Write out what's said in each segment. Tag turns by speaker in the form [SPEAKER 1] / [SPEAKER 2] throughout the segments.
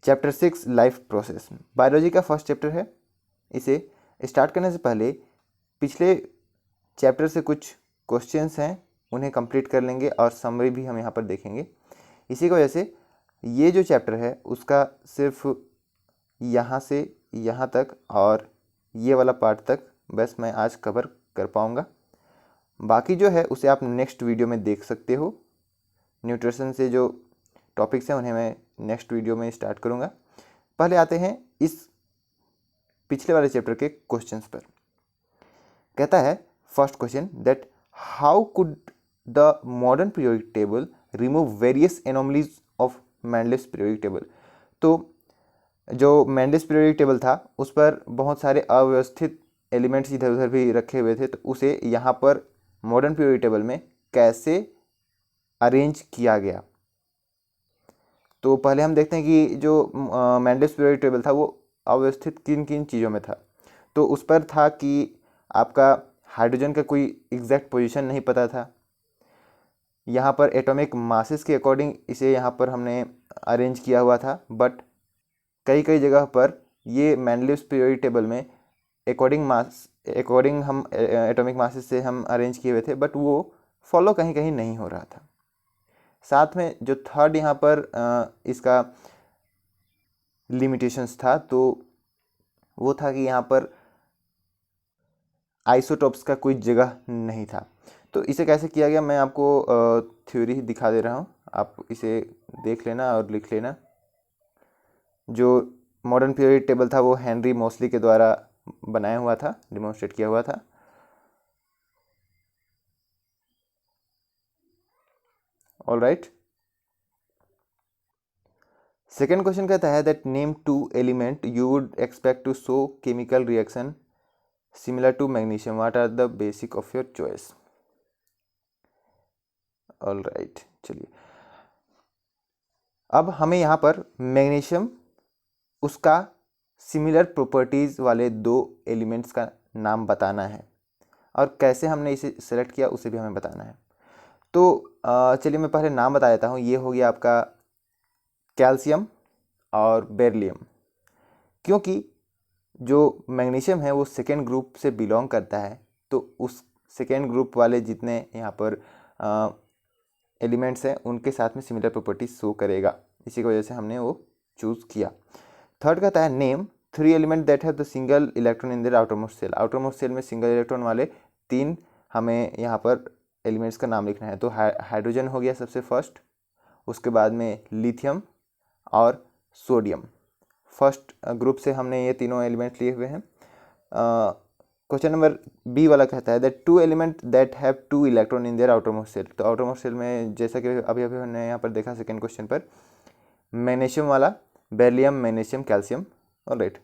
[SPEAKER 1] Chapter 6 life process biology का first chapter है। इसे स्टार्ट करने से पहले पिछले चैप्टर से कुछ क्वेश्चंस हैं, उन्हें कंप्लीट कर लेंगे और समरी भी हम यहाँ पर देखेंगे। इसी की वजह से ये जो चैप्टर है उसका सिर्फ यहाँ से यहाँ तक और ये वाला पार्ट तक बस मैं आज कवर कर पाऊँगा। बाकी जो है उसे आप नेक्स्ट वीडियो में देख सकते हो। न्यूट्रिशन से जो टॉपिक्स हैं उन्हें मैं नेक्स्ट वीडियो में स्टार्ट करूँगा। पहले आते हैं इस पिछले वाले चैप्टर के क्वेश्चंस पर। कहता है first question that how could the modern periodic table remove various anomalies of Mendeleev's periodic table. तो जो मेंडलिव्स पीरियोडिक टेबल था उस पर बहुत सारे अव्यवस्थित एलिमेंट्स इधर उधर भी रखे हुए थे, तो उसे यहाँ पर मॉडर्न पीरियोडिक टेबल में कैसे अरेंज किया गया। तो पहले हम देखते हैं कि जो मेंडलिव्स पीरियोडिक टेबल था वो अव्यवस्थित किन किन चीज़ों में था। तो उस पर था कि आपका हाइड्रोजन का कोई एग्जैक्ट पोजीशन नहीं पता था। यहाँ पर एटॉमिक मासेस के अकॉर्डिंग इसे यहाँ पर हमने अरेंज किया हुआ था, बट कई कई जगह पर ये मेंडलिव्स पीरियोडिक टेबल में अकॉर्डिंग हम एटॉमिक मासेस से हम अरेंज किए हुए थे, बट वो फॉलो कहीं कहीं नहीं हो रहा था। साथ में जो थर्ड यहाँ पर इसका लिमिटेशंस था, तो वो था कि यहाँ पर आइसोटॉप्स का कोई जगह नहीं था। तो इसे कैसे किया गया मैं आपको थ्योरी दिखा दे रहा हूँ, आप इसे देख लेना और लिख लेना। जो मॉडर्न पीरियोडिक टेबल था वो हेनरी मोसली के द्वारा बनाया हुआ था, डिमॉन्स्ट्रेट किया हुआ था। All right. सेकेंड क्वेश्चन कहता है that name 2 element you would expect to show chemical reaction similar to magnesium, what are the basic of your choice. All right, चलिए अब हमें यहाँ पर मैग्नीशियम उसका सिमिलर प्रॉपर्टीज़ वाले 2 एलिमेंट्स का नाम बताना है और कैसे हमने इसे सेलेक्ट किया उसे भी हमें बताना है। तो चलिए मैं पहले नाम बता देता हूँ। ये हो गया आपका कैल्शियम और बेरिलियम, क्योंकि जो मैग्नीशियम है वो सेकेंड ग्रुप से बिलोंग करता है, तो उस सेकेंड ग्रुप वाले जितने यहाँ पर एलिमेंट्स हैं उनके साथ में सिमिलर प्रॉपर्टीज शो करेगा। इसी की वजह से हमने वो चूज़ किया। थर्ड कहता है name 3 element that have the single electron in their outermost shell. Outermost shell में सिंगल इलेक्ट्रॉन वाले 3 हमें यहाँ पर एलिमेंट्स का नाम लिखना है। तो हाइड्रोजन हो गया सबसे फर्स्ट, उसके बाद में लिथियम और सोडियम। फर्स्ट ग्रुप से हमने ये तीनों एलिमेंट लिए हुए हैं। क्वेश्चन नंबर बी वाला कहता है that 2 element that have 2 electron in their outermost shell. तो आउटरमोस्ट सेल में जैसा कि अभी अभी हमने यहाँ पर देखा सेकेंड क्वेश्चन पर, मैग्नीशियम वाला beryllium, magnesium, calcium. Alright.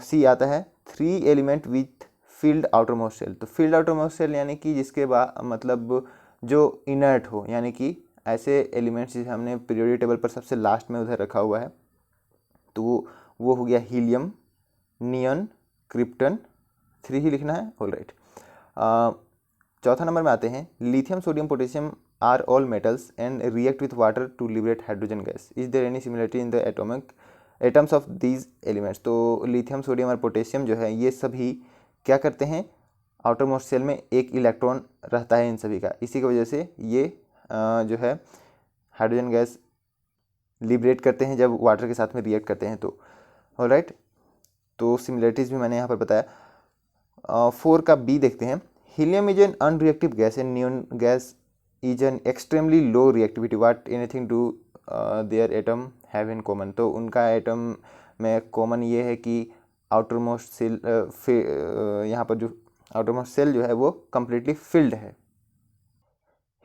[SPEAKER 1] C आता है 3 element with filled outermost shell. तो फील्ड आउटरमोस्ट सेल यानी कि जिसके बाद मतलब जो इनर्ट हो, यानी कि ऐसे एलिमेंट्स जिसे हमने पीरियोडिक टेबल पर सबसे लास्ट में उधर रखा हुआ है। तो वो हो गया हीलियम, नियॉन, क्रिप्टन। 3 ही लिखना है। All right. चौथा नंबर में आते हैं lithium, sodium, potassium are all metals and react with water to liberate hydrogen gas. Is there any similarity in the atoms of these elements. तो लिथियम, सोडियम और potassium जो है ये सभी क्या करते हैं, आउटर मोस्ट सेल में एक इलेक्ट्रॉन रहता है इन सभी का। इसी की वजह से ये जो है हाइड्रोजन गैस लिबरेट करते हैं जब वाटर के साथ में रिएक्ट करते हैं। तो ऑलराइट, तो सिमिलरिटीज़ भी मैंने यहाँ पर बताया। 4 का बी देखते हैं। Helium is an unreactive gas and neon gas is an extremely low reactivity, what anything do their atom have in common. तो उनका एटम में कॉमन ये है कि आउटर मोस्ट सेल यहाँ पर जो आउटर मोस्ट सेल जो है वो कम्प्लीटली फिल्ड है।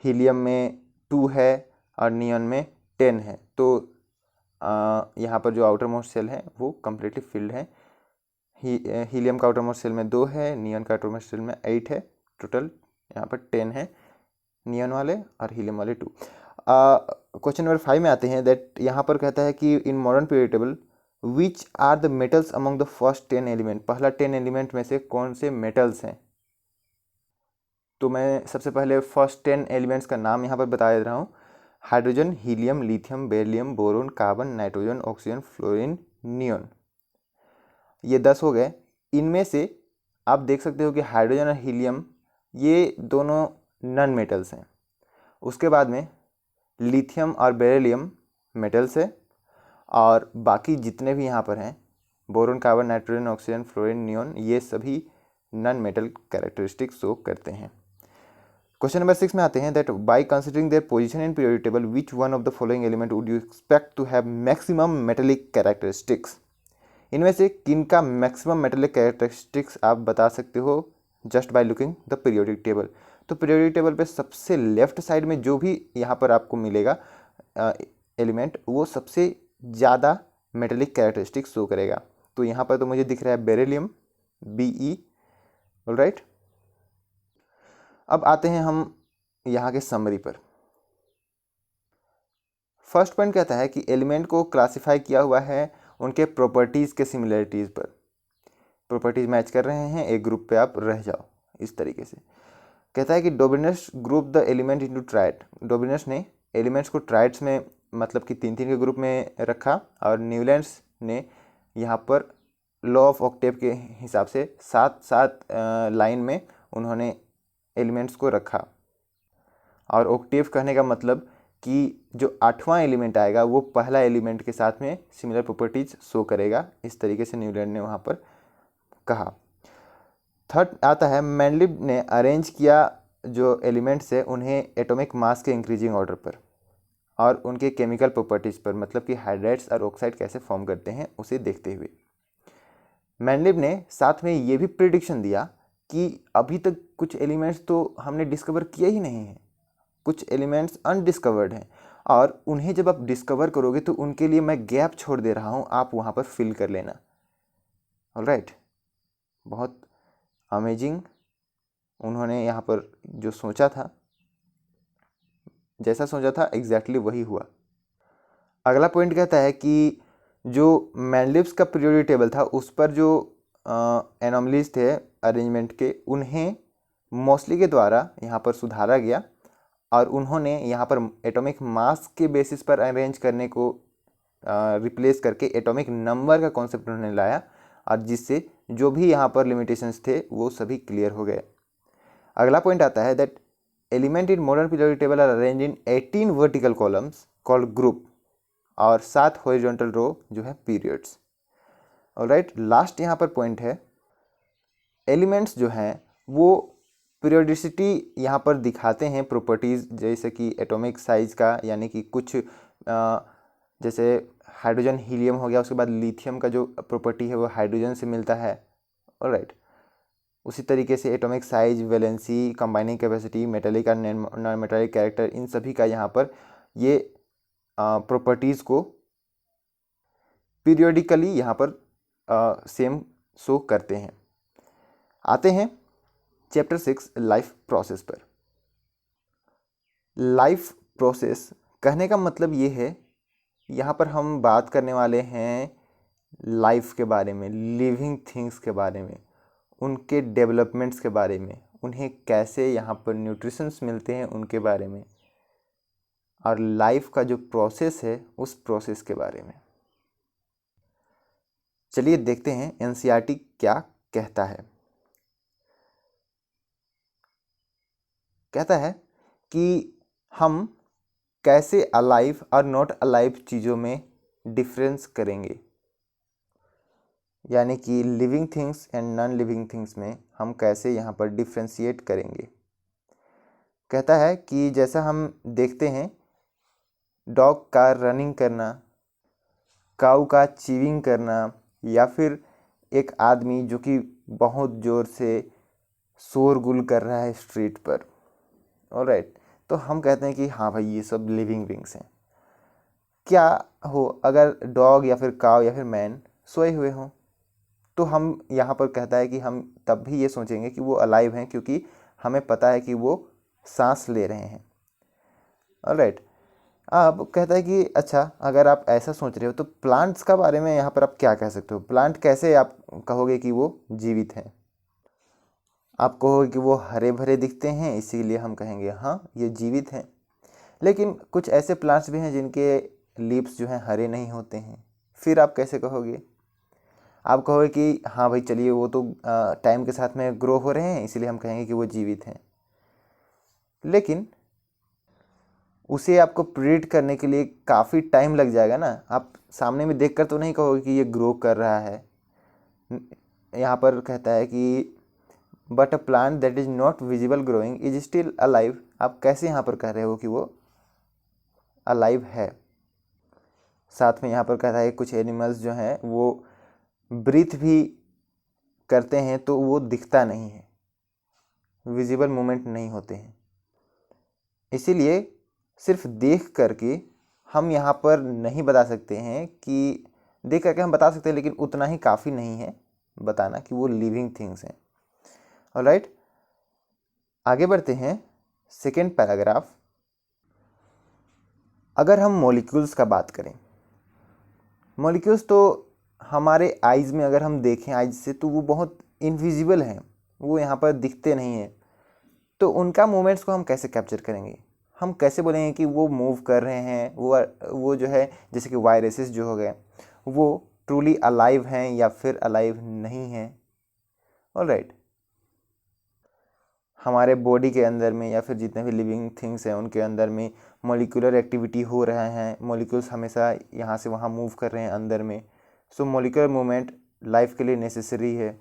[SPEAKER 1] हीलियम में 2 है और नियॉन में 10 है। तो यहाँ पर जो आउटर मोस्ट सेल है वो कम्प्लीटली फिल्ड है। हीलियम का आउटर मोस्ट सेल में 2 है, नियॉन का आउटर मोस्ट सेल में 8 है। टोटल यहाँ पर 10 है नियॉन वाले और हीलियम वाले 2। क्वेश्चन नंबर 5 में आते हैं दैट यहाँ पर कहता है कि in modern periodic table which are the metals among the first 10 element. पहला 10 एलिमेंट में से कौन से मेटल्स हैं। तो मैं सबसे पहले फर्स्ट 10 एलिमेंट्स का नाम यहाँ पर बता दे रहा हूँ। Hydrogen, helium, lithium, beryllium, boron, carbon, nitrogen, oxygen, fluorine, neon. ये 10 हो गए। इनमें से आप देख सकते हो कि हाइड्रोजन और हीलियम ये दोनों नॉन मेटल्स हैं। उसके बाद में लिथियम और बेरिलियम मेटल्स है, और बाकी जितने भी यहाँ पर हैं boron, carbon, nitrogen, oxygen, fluorine, neon, ये सभी नॉन मेटल कैरेक्टरिस्टिक्स शो करते हैं। क्वेश्चन नंबर 6 में आते हैं that by considering their position in periodic table which one of the following element would you expect to have maximum metallic characteristics. इनमें से किन का मैक्सिमम मेटेलिक कैरेक्टरिस्टिक्स आप बता सकते हो just by looking the periodic table. तो periodic table पे सबसे लेफ्ट साइड में जो भी यहाँ पर आपको मिलेगा एलिमेंट, वो सबसे ज़्यादा मेटेलिक कैरेक्टरिस्टिक्स शो करेगा। तो यहाँ पर तो मुझे दिख रहा है बेरिलियम, Be। ऑलराइट, अब आते हैं हम यहाँ के समरी पर। फर्स्ट पॉइंट कहता है कि एलिमेंट को क्लासिफाई किया हुआ है उनके प्रॉपर्टीज़ के सिमिलरिटीज़ पर। प्रॉपर्टीज़ मैच कर रहे हैं, एक ग्रुप पे आप रह जाओ, इस तरीके से। कहता है कि Dobereiner group the element into triad. Dobereiner ने एलिमेंट्स को ट्राइड्स में, मतलब कि 3-3 के ग्रुप में रखा, और न्यूलैंड्स ने यहाँ पर लॉ ऑफ ऑक्टेव के हिसाब से 7-7 लाइन में उन्होंने एलिमेंट्स को रखा। और ऑक्टेव कहने का मतलब कि जो 8वां एलिमेंट आएगा वो पहला एलिमेंट के साथ में सिमिलर प्रॉपर्टीज शो करेगा, इस तरीके से न्यूलैंड ने वहाँ पर कहा। थर्ड आता है मैंडलिब ने अरेंज किया जो एलिमेंट्स है उन्हें एटॉमिक मास के इंक्रीजिंग ऑर्डर पर और उनके केमिकल प्रॉपर्टीज़ पर, मतलब कि हाइड्राइड्स और ऑक्साइड कैसे फॉर्म करते हैं उसे देखते हुए। मैंडलिब ने साथ में ये भी प्रिडिक्शन दिया कि अभी तक कुछ एलिमेंट्स तो हमने डिस्कवर किए ही नहीं हैं, कुछ एलिमेंट्स अनडिस्कवर्ड हैं, और उन्हें जब आप डिस्कवर करोगे तो उनके लिए मैं गैप छोड़ दे रहा हूँ, आप वहाँ पर फिल कर लेना। ऑलराइट, बहुत अमेजिंग उन्होंने यहाँ पर जो सोचा था, जैसा सोचा था एग्जैक्टली वही हुआ। अगला पॉइंट कहता है कि जो मैंडलिब्स का पीरियोडिक टेबल था उस पर जो एनोमलीज थे अरेंजमेंट के, उन्हें मोस्टली के द्वारा यहाँ पर सुधारा गया, और उन्होंने यहाँ पर एटॉमिक मास के बेसिस पर अरेंज करने को रिप्लेस करके एटॉमिक नंबर का कॉन्सेप्ट उन्होंने लाया, और जिससे जो भी यहाँ पर लिमिटेशंस थे वो सभी क्लियर हो गए। अगला पॉइंट आता है that element in modern periodic table are arrange in 18 vertical columns called group, और 7 हॉरिजॉन्टल रो जो है पीरियड्स। ऑलराइट, लास्ट यहाँ पर पॉइंट है, एलिमेंट्स जो हैं वो पीरियोडिसिटी यहाँ पर दिखाते हैं प्रॉपर्टीज़, जैसे कि एटॉमिक साइज का, यानी कि कुछ जैसे हाइड्रोजन हीलियम हो गया, उसके बाद लिथियम का जो प्रॉपर्टी है वो हाइड्रोजन से मिलता है। ऑलराइट, उसी तरीके से atomic size, valency, combining capacity, metallic और नॉन मेटेलिक कैरेक्टर, इन सभी का यहाँ पर ये प्रॉपर्टीज़ को पीरियोडिकली यहाँ पर सेम शो करते हैं। आते हैं चैप्टर 6 लाइफ प्रोसेस पर। लाइफ प्रोसेस कहने का मतलब ये है, यहाँ पर हम बात करने वाले हैं लाइफ के बारे में, लिविंग थिंग्स के बारे में, उनके डेवलपमेंट्स के बारे में, उन्हें कैसे यहाँ पर न्यूट्रिशंस मिलते हैं उनके बारे में, और लाइफ का जो प्रोसेस है उस प्रोसेस के बारे में। चलिए देखते हैं एनसीईआरटी क्या कहता है। कहता है कि हम कैसे अलाइव और नॉट अलाइव चीज़ों में डिफरेंस करेंगे, यानी कि living things and non living things में हम कैसे यहाँ पर डिफ्रेंशिएट करेंगे। कहता है कि जैसा हम देखते हैं डॉग का रनिंग करना, काऊ का चीविंग करना, या फिर एक आदमी जो कि बहुत ज़ोर से शोरगुल कर रहा है स्ट्रीट पर। ऑलराइट, तो हम कहते हैं कि हाँ भाई ये सब लिविंग बींग्स हैं। क्या हो अगर डॉग या फिर काव या फिर मैन सोए हुए हों, तो हम यहाँ पर कहता है कि हम तब भी ये सोचेंगे कि वो अलाइव हैं, क्योंकि हमें पता है कि वो सांस ले रहे हैं। ऑलराइट, अब कहता है कि अच्छा अगर आप ऐसा सोच रहे हो तो प्लांट्स का बारे में यहाँ पर आप क्या कह सकते हो, प्लांट कैसे आप कहोगे कि वो जीवित हैं। आप कहोगे कि वो हरे भरे दिखते हैं इसीलिए हम कहेंगे हाँ ये जीवित हैं, लेकिन कुछ ऐसे प्लांट्स भी हैं जिनके लीव्स जो हैं हरे नहीं होते हैं। फिर आप कैसे कहोगे? आप कहोगे कि हाँ भाई चलिए वो तो टाइम के साथ में ग्रो हो रहे हैं, इसलिए हम कहेंगे कि वो जीवित हैं। लेकिन उसे आपको प्रिडिक्ट करने के लिए काफ़ी टाइम लग जाएगा ना। आप सामने में देखकर तो नहीं कहोगे कि ये ग्रो कर रहा है। यहाँ पर कहता है कि but a plant that is not visible growing is still alive. आप कैसे यहाँ पर कह रहे हो कि वो अलाइव है? साथ में यहाँ पर कहता है कुछ एनिमल्स जो हैं वो ब्रीथ भी करते हैं तो वो दिखता नहीं है, विजिबल मूवमेंट नहीं होते हैं। इसीलिए सिर्फ देख करके हम यहाँ पर नहीं बता सकते हैं कि, देख करके हम बता सकते हैं लेकिन उतना ही काफ़ी नहीं है बताना कि वो लिविंग थिंग्स हैं। ऑलराइट, आगे बढ़ते हैं। Second paragraph. अगर हम मॉलिक्यूल्स का बात करें, मॉलिक्यूल्स तो हमारे आइज़ में अगर हम देखें आइज़ से तो वो बहुत इनविजिबल हैं, वो यहाँ पर दिखते नहीं हैं। तो उनका मूवमेंट्स को हम कैसे कैप्चर करेंगे? हम कैसे बोलेंगे कि वो मूव कर रहे हैं, वो जो है जैसे कि वायरसेस जो हो गए वो ट्रूली अलाइव हैं या फिर अलाइव नहीं हैं? ऑलराइट, हमारे बॉडी के अंदर में या फिर जितने भी लिविंग थिंग्स हैं उनके अंदर में मॉलिक्यूलर एक्टिविटी हो रहा है, मॉलिक्यूल्स हमेशा यहाँ से वहाँ मूव कर रहे हैं अंदर में। सो मॉलिक्यूलर मूवमेंट लाइफ के लिए नेसेसरी है।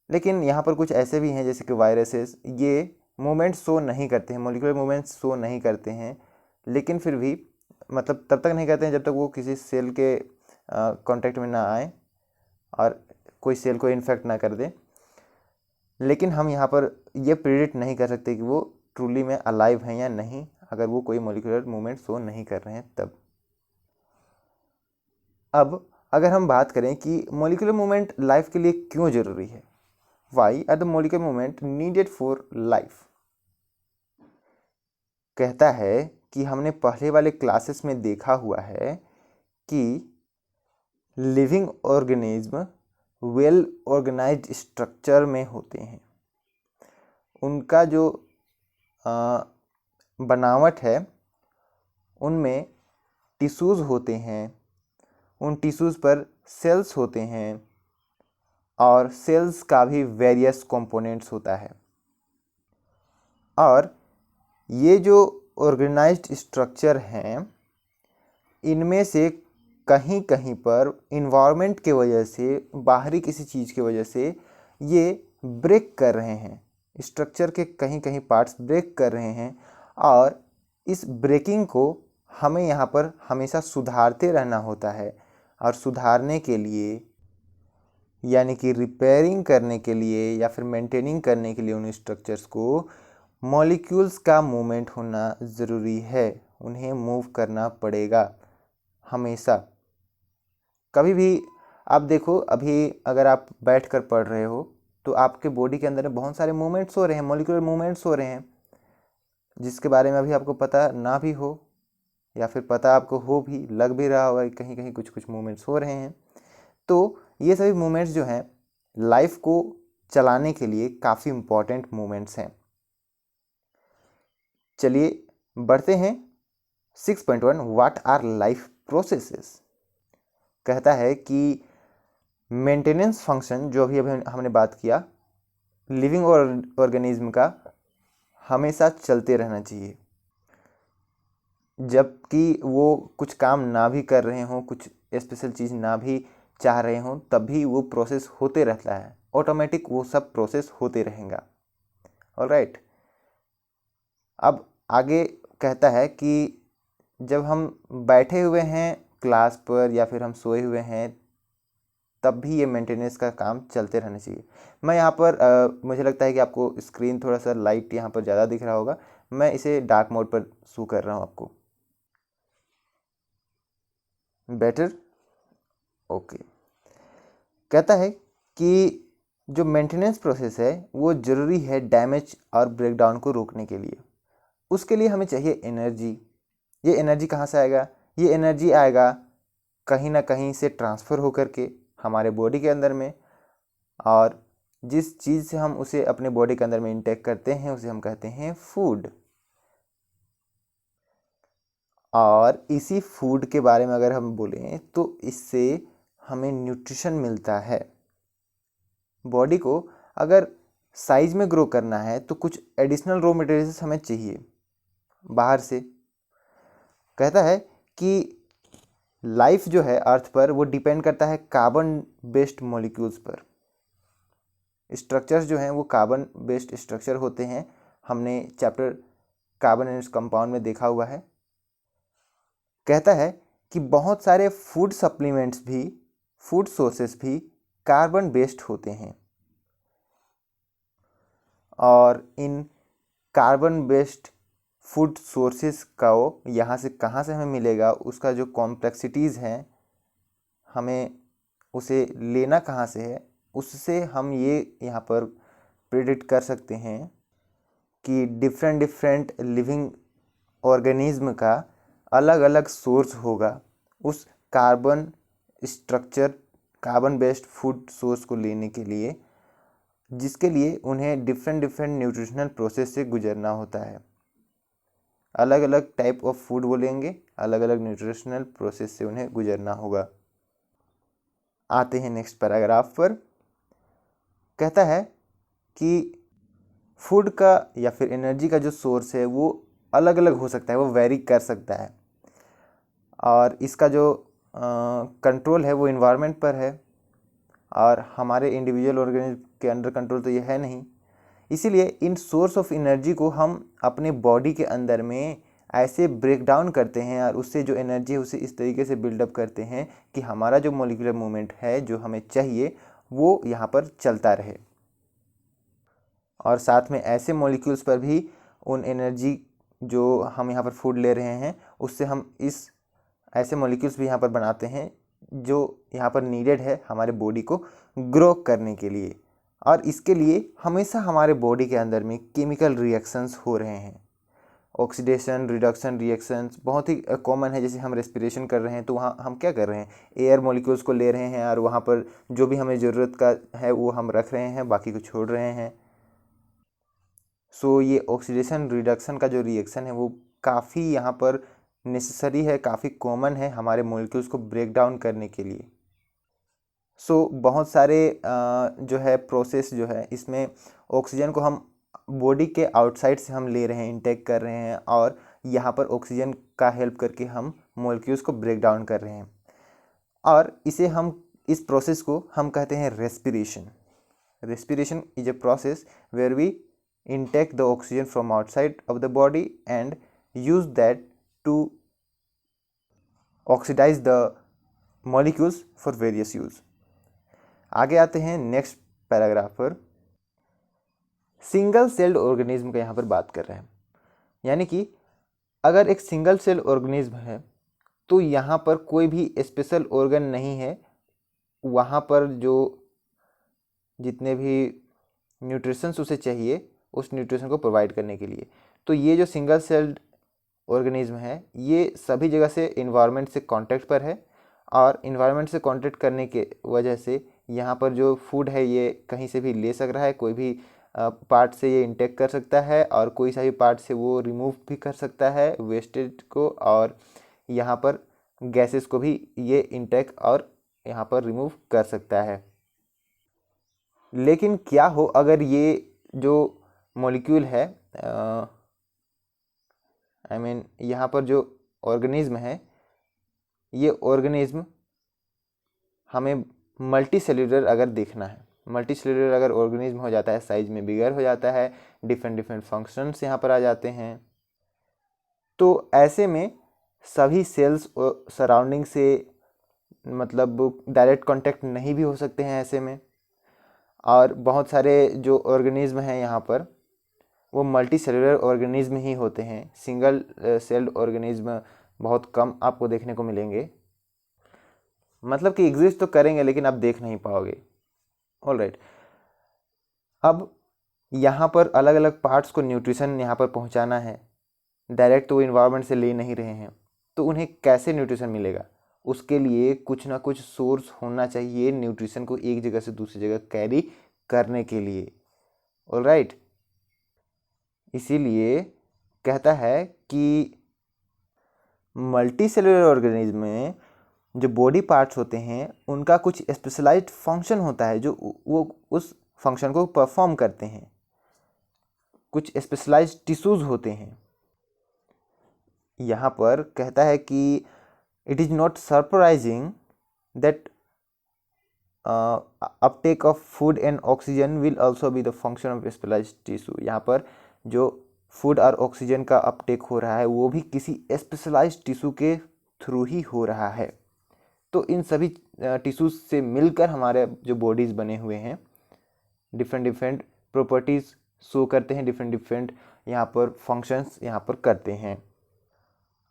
[SPEAKER 1] लेकिन यहाँ पर कुछ ऐसे भी हैं जैसे कि वायरसेस, ये मूवमेंट शो नहीं करते हैं, मॉलिक्यूलर मूवमेंट शो नहीं करते हैं, लेकिन फिर भी मतलब तब तक नहीं करते हैं जब तक वो किसी सेल के कांटेक्ट में ना आए और कोई सेल को इन्फेक्ट ना कर दे। लेकिन हम यहाँ पर ये प्रिडिक्ट नहीं कर सकते कि वो ट्रूली में अलाइव हैं या नहीं, अगर वो कोई मॉलिक्यूलर मूवमेंट शो नहीं कर रहे हैं तब। अब अगर हम बात करें कि मॉलिक्यूलर मूवमेंट लाइफ के लिए क्यों ज़रूरी है, why are the molecular movement needed for life, कहता है कि हमने पहले वाले क्लासेस में देखा हुआ है कि living organism well organised structure में होते हैं। उनका जो बनावट है उनमें टिश्यूज़ होते हैं, उन टिश्यूज़ पर सेल्स होते हैं और सेल्स का भी वेरियस कंपोनेंट्स होता है। और ये जो ऑर्गेनाइज्ड स्ट्रक्चर हैं इनमें से कहीं कहीं पर इन्वायरमेंट के वजह से, बाहरी किसी चीज़ की वजह से ये ब्रेक कर रहे हैं, स्ट्रक्चर के कहीं कहीं पार्ट्स ब्रेक कर रहे हैं। और इस ब्रेकिंग को हमें यहाँ पर हमेशा सुधारते रहना होता है। और सुधारने के लिए यानी कि रिपेयरिंग करने के लिए या फिर मेंटेनिंग करने के लिए उन स्ट्रक्चर्स को मॉलिक्यूल्स का मूवमेंट होना ज़रूरी है, उन्हें मूव करना पड़ेगा हमेशा। कभी भी आप देखो, अभी अगर आप बैठकर पढ़ रहे हो तो आपके बॉडी के अंदर में बहुत सारे मूवमेंट्स हो रहे हैं, मॉलिक्यूलर मूवमेंट्स हो रहे हैं, जिसके बारे में अभी आपको पता ना भी हो या फिर पता आपको हो भी, लग भी रहा होगा कहीं कहीं कुछ कुछ मूवमेंट्स हो रहे हैं। तो ये सभी मूवमेंट्स जो हैं लाइफ को चलाने के लिए काफ़ी इम्पॉर्टेंट मूवमेंट्स हैं। चलिए बढ़ते हैं 6.1 व्हाट आर लाइफ प्रोसेसेस। कहता है कि मेंटेनेंस फंक्शन जो अभी अभी हमने बात किया लिविंग ऑर्गेनिज्म का हमेशा चलते रहना चाहिए। जबकि वो कुछ काम ना भी कर रहे हों, कुछ स्पेशल चीज़ ना भी चाह रहे हों, तब भी वो प्रोसेस होते रहता है, ऑटोमेटिक वो सब प्रोसेस होते रहेगा। ऑलराइट, अब आगे कहता है कि जब हम बैठे हुए हैं क्लास पर या फिर हम सोए हुए हैं तब भी ये मेंटेनेंस का काम चलते रहना चाहिए। मैं यहाँ पर मुझे लगता है कि आपको स्क्रीन थोड़ा सा लाइट यहाँ पर ज़्यादा दिख रहा होगा, मैं इसे डार्क मोड पर शो कर रहा हूँ आपको। Better, okay. कहता है कि जो मेंटेनेंस प्रोसेस है वो ज़रूरी है डैमेज और ब्रेकडाउन को रोकने के लिए। उसके लिए हमें चाहिए एनर्जी। ये एनर्जी कहाँ से आएगा? ये एनर्जी आएगा कहीं ना कहीं से ट्रांसफ़र होकर के हमारे बॉडी के अंदर में, और जिस चीज़ से हम उसे अपने बॉडी के अंदर में इंटेक करते हैं उसे हम कहते हैं फूड। और इसी फूड के बारे में अगर हम बोलें तो इससे हमें न्यूट्रिशन मिलता है। बॉडी को अगर साइज में ग्रो करना है तो कुछ एडिशनल रॉ मटेरियल्स हमें चाहिए बाहर से। कहता है कि लाइफ जो है अर्थ पर वो डिपेंड करता है कार्बन बेस्ड मॉलिक्यूल्स पर। स्ट्रक्चर्स जो हैं वो कार्बन बेस्ड स्ट्रक्चर होते हैं, हमने चैप्टर कार्बन एंड कंपाउंड में देखा हुआ है। कहता है कि बहुत सारे फूड सप्लीमेंट्स भी, फूड सोर्सेस भी कार्बन बेस्ड होते हैं और इन कार्बन बेस्ड फूड सोर्सेस का वो यहाँ से कहाँ से हमें मिलेगा, उसका जो कॉम्प्लेक्सिटीज़ हैं, हमें उसे लेना कहाँ से है, उससे हम ये यहाँ पर प्रेडिक्ट कर सकते हैं कि डिफरेंट डिफरेंट लिविंग ऑर्गेनिज्म का अलग अलग सोर्स होगा उस carbon structure, carbon based food source को लेने के लिए, जिसके लिए उन्हें डिफरेंट डिफरेंट न्यूट्रिशनल प्रोसेस से गुजरना होता है। अलग अलग टाइप ऑफ फूड वो लेंगे, अलग अलग न्यूट्रिशनल प्रोसेस से उन्हें गुजरना होगा। आते हैं नेक्स्ट पैराग्राफ पर। कहता है कि फूड का या फिर एनर्जी का जो सोर्स है वो अलग अलग हो सकता है, वो वेरी कर सकता है और इसका जो कंट्रोल है वो इन्वायरमेंट पर है और हमारे इंडिविजुअल ऑर्गेनिज्म के अंडर कंट्रोल तो ये है नहीं। इसीलिए इन सोर्स ऑफ एनर्जी को हम अपने बॉडी के अंदर में ऐसे ब्रेक डाउन करते हैं और उससे जो एनर्जी है उसे इस तरीके से बिल्डअप करते हैं कि हमारा जो मॉलिक्यूलर मूवमेंट है जो हमें चाहिए वो यहाँ पर चलता रहे। और साथ में ऐसे मॉलिक्यूल्स पर भी उन एनर्जी जो हम यहाँ पर फूड ले रहे हैं उससे हम इस ऐसे मॉलिक्यूल्स भी यहाँ पर बनाते हैं जो यहाँ पर नीडेड है हमारे बॉडी को ग्रो करने के लिए। और इसके लिए हमेशा हमारे बॉडी के अंदर में केमिकल रिएक्शंस हो रहे हैं। ऑक्सीडेशन रिडक्शन रिएक्शंस बहुत ही कॉमन है। जैसे हम रेस्पिरेशन कर रहे हैं तो वहाँ हम क्या कर रहे हैं, एयर मॉलिक्यूल्स को ले रहे हैं और वहाँ पर जो भी हमें ज़रूरत का है वो हम रख रहे हैं, बाकी को छोड़ रहे हैं। सो ये ऑक्सीडेशन रिडक्शन का जो रिएक्शन है वो काफ़ी यहाँ पर नेसेसरी है, काफ़ी कॉमन है हमारे मॉलिक्यूल्स को ब्रेक डाउन करने के लिए। सो बहुत सारे जो है प्रोसेस जो है इसमें ऑक्सीजन को हम बॉडी के आउटसाइड से हम ले रहे हैं, इनटेक कर रहे हैं और यहाँ पर ऑक्सीजन का हेल्प करके हम मॉलिक्यूल्स को ब्रेक डाउन कर रहे हैं और इस प्रोसेस को हम कहते हैं respiration. Respiration is a process where we intake the oxygen from outside of the body and use that to oxidize the molecules for various use। आगे आते हैं नेक्स्ट पैराग्राफ पर। सिंगल सेल्ड ऑर्गेनिज्म का यहाँ पर बात कर रहे हैं, यानी कि अगर एक सिंगल सेल ऑर्गेनिज्म है तो यहाँ पर कोई भी स्पेशल ऑर्गन नहीं है, वहाँ पर जो जितने भी न्यूट्रिशंस उसे चाहिए उस न्यूट्रिशन को प्रोवाइड करने के लिए। तो ये जो सिंगल सेल्ड ऑर्गेनिज्म है ये सभी जगह से इन्वायरमेंट से कांटेक्ट पर है और इन्वायरमेंट से कांटेक्ट करने के वजह से यहाँ पर जो फूड है ये कहीं से भी ले सक रहा है, कोई भी पार्ट से ये इंटेक कर सकता है और कोई सा भी पार्ट से वो रिमूव भी कर सकता है वेस्टेज को, और यहाँ पर गैसेस को भी ये इंटेक और यहाँ पर रिमूव कर सकता है। लेकिन क्या हो अगर ये जो मॉलिक्यूल है यहाँ पर जो ऑर्गेनिज्म है ये ऑर्गेनिज्म हमें मल्टी सेल्यूलर अगर देखना है, मल्टी सेल्यूलर अगर ऑर्गेनिज्म हो जाता है, साइज में बिगर हो जाता है, डिफरेंट डिफरेंट फंक्शंस यहाँ पर आ जाते हैं, तो ऐसे में सभी सेल्स सराउंडिंग से मतलब डायरेक्ट कांटेक्ट नहीं भी हो सकते हैं ऐसे में। और बहुत सारे जो ऑर्गेनिज्म हैं यहाँ पर वो मल्टी सेलुलर ऑर्गेनिज्म ही होते हैं, सिंगल सेल्ड ऑर्गेनिज्म बहुत कम आपको देखने को मिलेंगे, मतलब कि एग्जिस्ट तो करेंगे लेकिन आप देख नहीं पाओगे। ऑलराइट, अब यहाँ पर अलग अलग पार्ट्स को न्यूट्रिशन यहाँ पर पहुँचाना है, डायरेक्ट तो वो इन्वायरमेंट से ले नहीं रहे हैं, तो उन्हें कैसे न्यूट्रिशन मिलेगा, उसके लिए कुछ ना कुछ सोर्स होना चाहिए न्यूट्रिशन को एक जगह से दूसरी जगह कैरी करने के लिए। ऑलराइट, इसीलिए कहता है कि मल्टी सेलुलर ऑर्गेनिज्म में जो बॉडी पार्ट्स होते हैं उनका कुछ स्पेशलाइज्ड फंक्शन होता है जो वो उस फंक्शन को परफॉर्म करते हैं। कुछ स्पेशलाइज्ड टिश्यूज होते हैं। यहाँ पर कहता है कि it is not surprising that uptake of food and oxygen will also be the function of specialised tissue. यहाँ पर जो फूड और ऑक्सीजन का अपटेक हो रहा है वो भी किसी स्पेशलाइज्ड टिश्यू के थ्रू ही हो रहा है। तो इन सभी टिश्यूज से मिलकर हमारे जो बॉडीज़ बने हुए हैं डिफरेंट डिफरेंट प्रॉपर्टीज़ शो करते हैं, डिफरेंट डिफरेंट यहाँ पर फंक्शंस यहाँ पर करते हैं।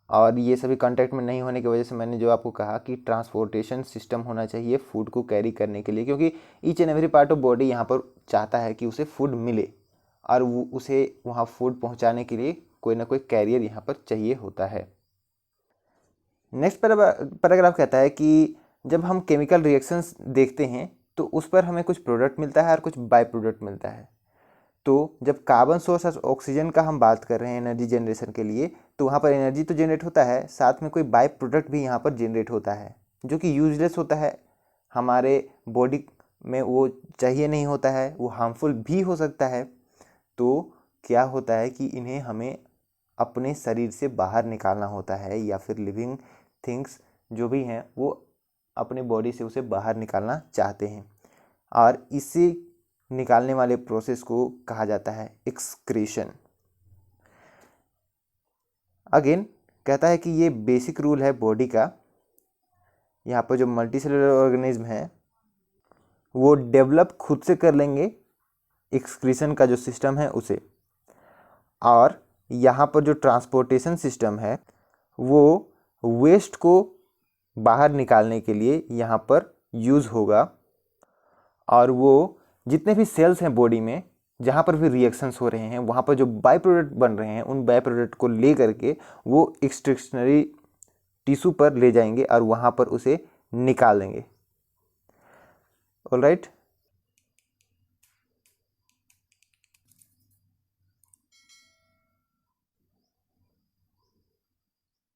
[SPEAKER 1] और ये सभी कांटेक्ट में नहीं होने की वजह से मैंने जो आपको कहा कि ट्रांसपोर्टेशन सिस्टम होना चाहिए फूड को कैरी करने के लिए, क्योंकि each and every part of body यहाँ पर चाहता है कि उसे फूड मिले और वो उसे वहाँ फूड पहुँचाने के लिए कोई ना कोई कैरियर यहाँ पर चाहिए होता है। नेक्स्ट पैराग्राफ कहता है कि जब हम केमिकल रिएक्शंस देखते हैं तो उस पर हमें कुछ प्रोडक्ट मिलता है और कुछ बाय प्रोडक्ट मिलता है। तो जब कार्बन सोर्स और ऑक्सीजन का हम बात कर रहे हैं एनर्जी जनरेशन के लिए, तो वहाँ पर एनर्जी तो जनरेट होता है, साथ में कोई बाय प्रोडक्ट भी यहाँ पर जनरेट होता है जो कि यूजलेस होता है, हमारे बॉडी में वो चाहिए नहीं होता है, वो हार्मफुल भी हो सकता है। तो क्या होता है कि इन्हें हमें अपने शरीर से बाहर निकालना होता है, या फिर लिविंग थिंग्स जो भी हैं वो अपने बॉडी से उसे बाहर निकालना चाहते हैं, और इसे निकालने वाले प्रोसेस को कहा जाता है एक्सक्रीशन। अगेन कहता है कि ये बेसिक रूल है बॉडी का। यहाँ पर जो मल्टी सेलुलर ऑर्गेनिज्म है वो डेवलप खुद से कर लेंगे एक्सक्रीशन का जो सिस्टम है उसे, और यहाँ पर जो ट्रांसपोर्टेशन सिस्टम है वो वेस्ट को बाहर निकालने के लिए यहाँ पर यूज़ होगा। और वो जितने भी सेल्स हैं बॉडी में जहाँ पर भी रिएक्शंस हो रहे हैं वहाँ पर जो बाय प्रोडक्ट बन रहे हैं उन बाय प्रोडक्ट को ले करके वो एक्सट्रैक्शनरी टिश्यू पर ले जाएंगे और वहाँ पर उसे निकाल देंगे। ऑलराइट।